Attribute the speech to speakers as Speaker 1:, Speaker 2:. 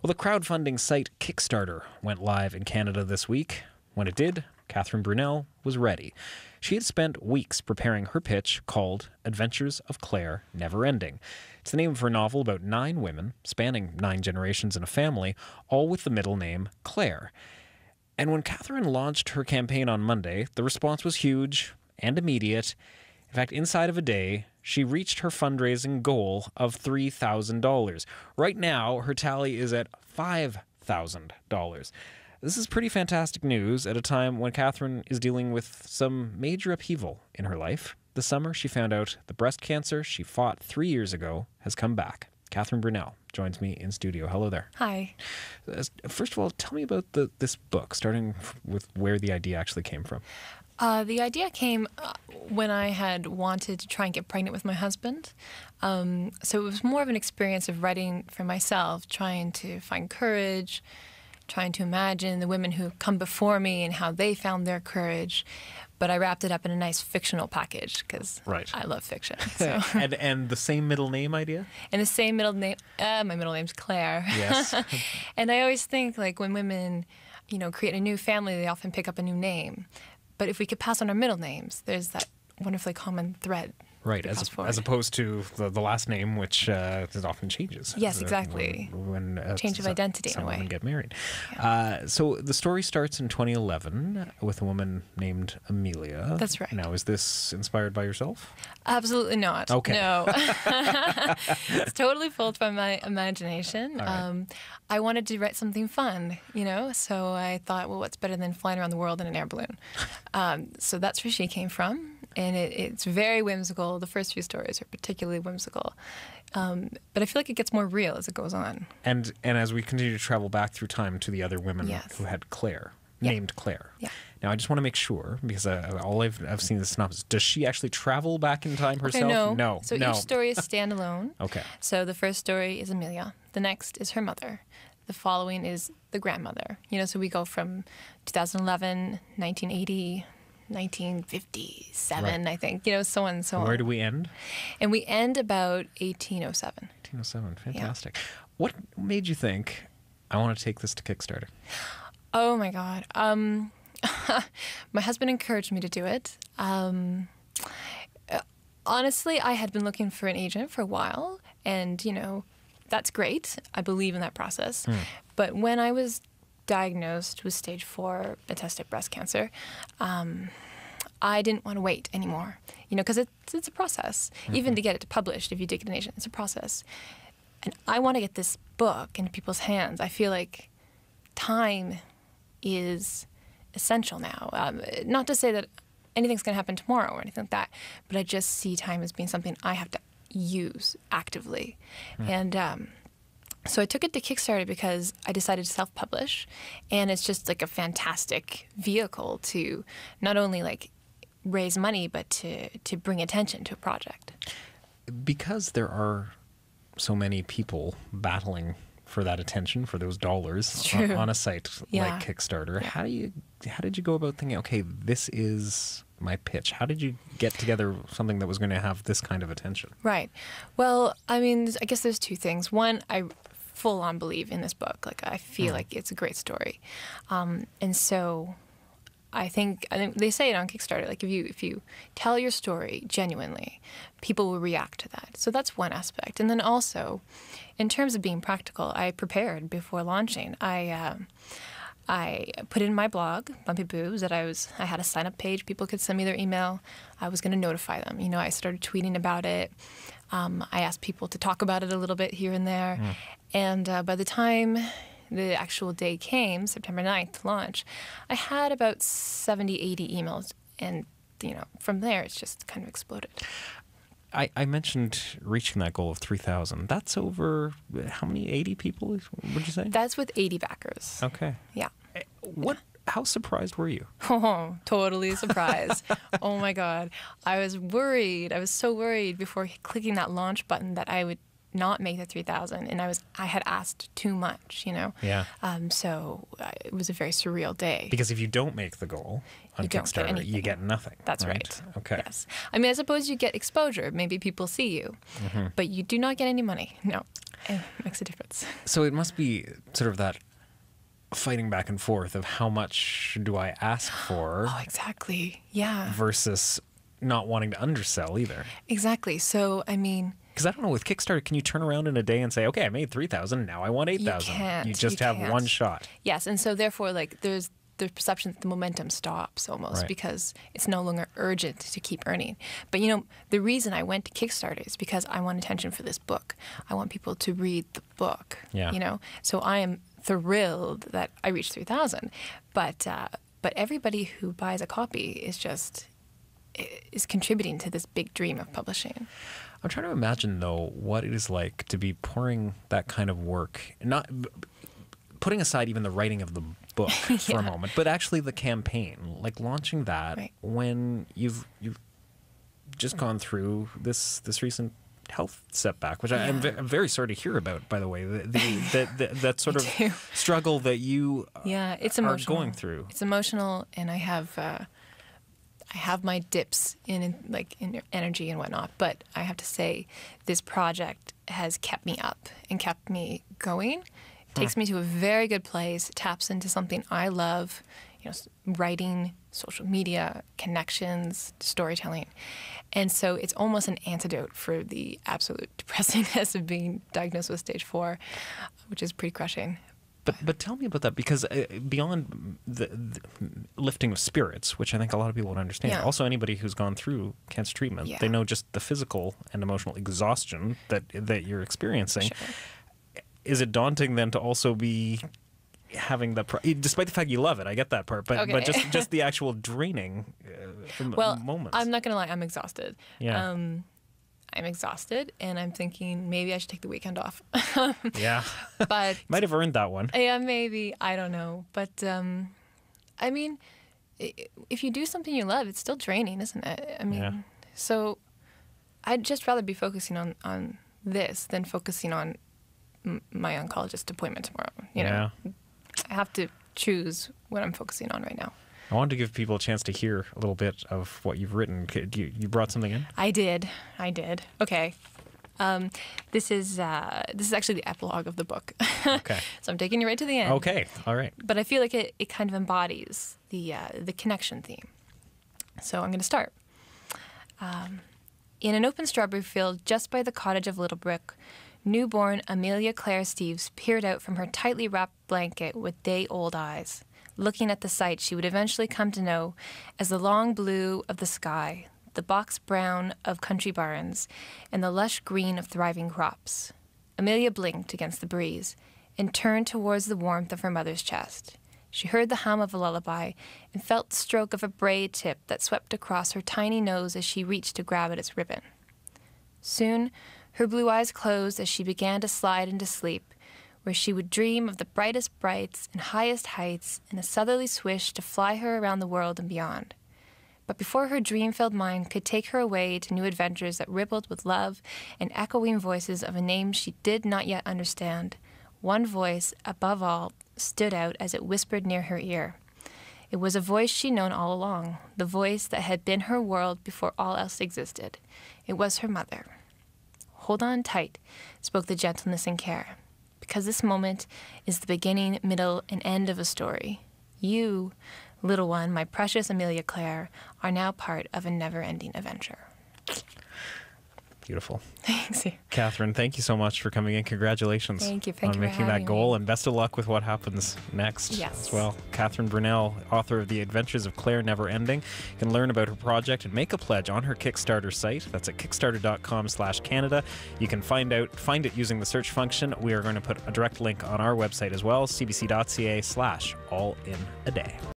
Speaker 1: Well, the crowdfunding site Kickstarter went live in Canada this week. When it did, Catherine Brunelle was ready. She had spent weeks preparing her pitch called Adventures of Claire Never Ending. It's the name of her novel about 9 women, spanning 9 generations in a family, all with the middle name Claire. And when Catherine launched her campaign on Monday, the response was huge and immediate. In fact, inside of a day, she reached her fundraising goal of $3,000. Right now, her tally is at $5,000. This is pretty fantastic news at a time when Catherine is dealing with some major upheaval in her life. This summer, she found out the breast cancer she fought 3 years ago has come back. Catherine Brunelle joins me in studio. Hello there.
Speaker 2: Hi.
Speaker 1: First of all, tell me about this book, starting with where the idea actually came from.
Speaker 2: The idea came when I had wanted to try and get pregnant with my husband. So it was more of an experience of writing for myself, trying to find courage, trying to imagine the women who come before me and how they found their courage. But I wrapped it up in a nice fictional package because I love fiction. So.
Speaker 1: and the same middle name idea?
Speaker 2: And the same middle name. My middle name's Claire.
Speaker 1: Yes.
Speaker 2: And I always think, like, when women, create a new family, they often pick up a new name. But if we could pass on our middle names, there's that wonderfully common thread.
Speaker 1: Right, as opposed to the last name, which often changes.
Speaker 2: Yes, exactly.
Speaker 1: When
Speaker 2: change of identity in a way.
Speaker 1: Some women get married.
Speaker 2: Yeah.
Speaker 1: So the story starts in 2011 with a woman named Amelia.
Speaker 2: That's right.
Speaker 1: Now, is this inspired by yourself?
Speaker 2: Absolutely not.
Speaker 1: Okay.
Speaker 2: No. It's totally pulled from my imagination.
Speaker 1: Right.
Speaker 2: I wanted to write something fun, so I thought, well, what's better than flying around the world in an air balloon? So that's where she came from. And it's very whimsical. The first few stories are particularly whimsical. But I feel like it gets more real as it goes on.
Speaker 1: And as we continue to travel back through time to the other women who had Claire, named Claire.
Speaker 2: Yeah.
Speaker 1: Now, I just want to make sure, because all I've seen the synopsis. Does she actually travel back in time herself?
Speaker 2: Okay,
Speaker 1: No.
Speaker 2: So each story is standalone.
Speaker 1: Okay.
Speaker 2: So the first story is Amelia. The next is her mother. The following is the grandmother. So we go from 2011, 1980... 1957, right. I think, so on and so on.
Speaker 1: Where do we end?
Speaker 2: And we end about 1807.
Speaker 1: 1807, fantastic. Yeah. What made you think, I want to take this to Kickstarter?
Speaker 2: Oh my God. My husband encouraged me to do it. Honestly, I had been looking for an agent for a while, and, that's great. I believe in that process. But when I was diagnosed with stage 4 metastatic breast cancer, I didn't want to wait anymore, because it's a process. Even to get it published, if you did get an agent, it's a process. And I want to get this book into people's hands. I feel like time is essential now. Not to say that anything's going to happen tomorrow or anything like that, but I just see time as being something I have to use actively. And so I took it to Kickstarter because I decided to self-publish, and it's just like a fantastic vehicle to not only raise money, but to bring attention to a project.
Speaker 1: Because there are so many people battling for that attention, for those dollars on a site like Kickstarter, how did you go about thinking, okay, this is my pitch? How did you get together something that was going to have this kind of attention?
Speaker 2: Right. Well, I guess there's 2 things. One, I full-on believe in this book. I feel like it's a great story. And so I think they say it on Kickstarter, if you tell your story genuinely, people will react to that. So that's one aspect. And then also, in terms of being practical, I prepared before launching. I put in my blog, Bumpy Boobs, that I had a sign-up page. People could send me their email. I was going to notify them. I started tweeting about it. I asked people to talk about it a little bit here and there. And by the time the actual day came, September 9th, to launch, I had about 70, 80 emails. And, from there, it's just kind of exploded.
Speaker 1: I mentioned reaching that goal of 3,000. That's over how many? 80 people, would you say?
Speaker 2: That's with 80 backers.
Speaker 1: Okay.
Speaker 2: Yeah.
Speaker 1: How surprised were you?
Speaker 2: Oh, totally surprised. Oh my God. I was worried. I was so worried before clicking that launch button that I would not make the 3,000, and I had asked too much, you know.
Speaker 1: Yeah.
Speaker 2: So it was a very surreal day.
Speaker 1: Because if you don't make the goal on
Speaker 2: You don't get
Speaker 1: Kickstarter,
Speaker 2: anything.
Speaker 1: you get nothing.
Speaker 2: That's right.
Speaker 1: Okay.
Speaker 2: Yes. I mean, I suppose you get exposure. Maybe people see you, but you do not get any money. No, it makes a difference.
Speaker 1: So it must be sort of that fighting back and forth of how much do I ask for
Speaker 2: Oh, exactly. Yeah.
Speaker 1: versus not wanting to undersell either.
Speaker 2: Exactly. So, I mean,
Speaker 1: Because I don't know, with Kickstarter, can you turn around in a day and say, okay, I made 3,000, now I want 8,000?
Speaker 2: can't.
Speaker 1: You just
Speaker 2: You
Speaker 1: have
Speaker 2: can't.
Speaker 1: one shot.
Speaker 2: yes. And so, therefore, like, there's perception that the momentum stops almost
Speaker 1: Right.
Speaker 2: because it's no longer urgent to keep earning. But, you know, the reason I went to Kickstarter is because I want attention for this book. I want people to read the book,
Speaker 1: Yeah.
Speaker 2: you know? So I am thrilled that I reached 3,000. But everybody who buys a copy is contributing to this big dream of publishing.
Speaker 1: I'm trying to imagine, though, what it is like to be pouring that kind of work, not putting aside even the writing of the book for a moment, but actually the campaign, like launching that
Speaker 2: Right.
Speaker 1: when you've just gone through this recent health setback, which I'm very sorry to hear about, by the way, that sort
Speaker 2: Me too.
Speaker 1: of struggle that you
Speaker 2: Yeah, it's
Speaker 1: are
Speaker 2: emotional.
Speaker 1: going through.
Speaker 2: It's emotional, and I have my dips in energy and whatnot. But I have to say, this project has kept me up and kept me going. It takes me to a very good place. It taps into something I love, you know, writing, social media, connections, storytelling. And so it's almost an antidote for the absolute depressingness of being diagnosed with stage 4, which is pretty crushing.
Speaker 1: But tell me about that, because beyond the lifting of spirits, which I think a lot of people would understand,
Speaker 2: Yeah.
Speaker 1: also anybody who's gone through cancer treatment,
Speaker 2: Yeah.
Speaker 1: they know just the physical and emotional exhaustion that you're experiencing.
Speaker 2: Sure.
Speaker 1: Is it daunting then to also be having the, despite the fact you love it, I get that part, but
Speaker 2: Okay.
Speaker 1: just the actual draining
Speaker 2: Well,
Speaker 1: moments.
Speaker 2: I'm not going to lie, I'm exhausted.
Speaker 1: Yeah.
Speaker 2: I'm exhausted, and I'm thinking maybe I should take the weekend off.
Speaker 1: Yeah.
Speaker 2: But
Speaker 1: Might have earned that one.
Speaker 2: yeah, maybe. I don't know. But I mean, if you do something you love, it's still draining, isn't it? I mean,
Speaker 1: Yeah.
Speaker 2: so I'd just rather be focusing on this than focusing on my oncologist appointment tomorrow. You know, I have to choose what I'm focusing on right now.
Speaker 1: I wanted to give people a chance to hear a little bit of what you've written. You brought something in?
Speaker 2: I did. Okay. This is actually the epilogue of the book.
Speaker 1: Okay.
Speaker 2: So I'm taking you right to the end.
Speaker 1: Okay. All right.
Speaker 2: But I feel like it kind of embodies the connection theme. So I'm going to start. In an open strawberry field just by the cottage of Little Brook, newborn Amelia Claire Steeves peered out from her tightly wrapped blanket with day-old eyes, looking at the sight she would eventually come to know as the long blue of the sky, the box brown of country barns, and the lush green of thriving crops. Amelia blinked against the breeze and turned towards the warmth of her mother's chest. She heard the hum of a lullaby and felt the stroke of a braid tip that swept across her tiny nose as she reached to grab at its ribbon. Soon, her blue eyes closed as she began to slide into sleep, where she would dream of the brightest brights and highest heights and a southerly swish to fly her around the world and beyond. But before her dream-filled mind could take her away to new adventures that rippled with love and echoing voices of a name she did not yet understand, one voice, above all, stood out as it whispered near her ear. It was a voice she'd known all along, the voice that had been her world before all else existed. It was her mother. "Hold on tight," spoke the gentleness and care, because this moment is the beginning, middle, and end of a story. You, little one, my precious Amelia Claire, are now part of a never-ending adventure.
Speaker 1: Beautiful.
Speaker 2: Thanks.
Speaker 1: Catherine, thank you so much for coming in. Congratulations
Speaker 2: Thank you.
Speaker 1: on
Speaker 2: For
Speaker 1: making that
Speaker 2: having
Speaker 1: goal,
Speaker 2: me.
Speaker 1: and best of luck with what happens next
Speaker 2: Yes.
Speaker 1: as well. Catherine Brunelle, author of The Adventures of Claire Never Ending. You can learn about her project and make a pledge on her Kickstarter site. That's at kickstarter.com/Canada. You can find it using the search function. We are going to put a direct link on our website as well, cbc.ca/allinaday.